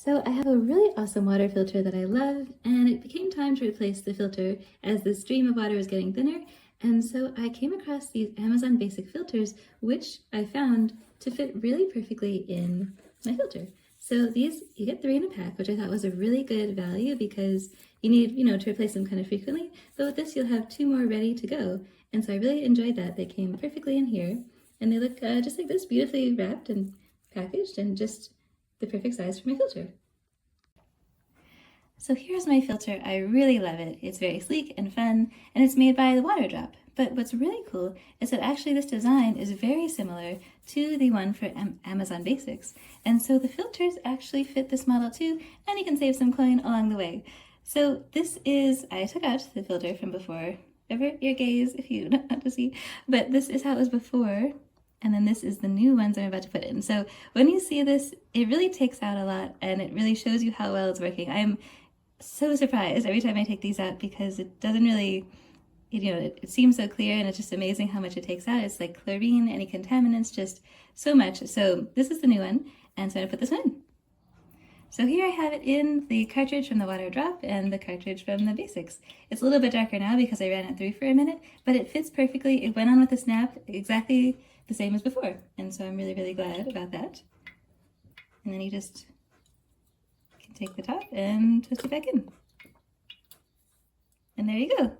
So I have a really awesome water filter that I love, and it became time to replace the filter as the stream of water was getting thinner. And so I came across these Amazon basic filters, which I found to fit really perfectly in my filter. So these, you get 3 in a pack, which I thought was a really good value because you need, to replace them kind of frequently. But with this, you'll have 2 more ready to go. And so I really enjoyed that. They came perfectly in here, and they look just like this, beautifully wrapped and packaged, and just the perfect size for my filter. So here's my filter. I really love it. It's very sleek and fun, and it's made by the Water Drop. But what's really cool is that actually this design is very similar to the one for Amazon Basics. And so the filters actually fit this model too, and you can save some coin along the way. So this is, I took out the filter from before. Avert your gaze if you don't want to see. But this is how it was before. And then this is the new ones I'm about to put in. So when you see this, it really takes out a lot, and it really shows you how well it's working. I'm so surprised every time I take these out because it doesn't really, it seems so clear, and it's just amazing how much it takes out. It's like chlorine, any contaminants, just so much. So this is the new one, and so I'm gonna put this one in. So here I have it in the cartridge from the Water Drop and the cartridge from the Basics. It's a little bit darker now because I ran it through for a minute, but it fits perfectly. It went on with the snap exactly the same as before. And so I'm really, really glad about that. And then you just can take the top and twist it back in. And there you go.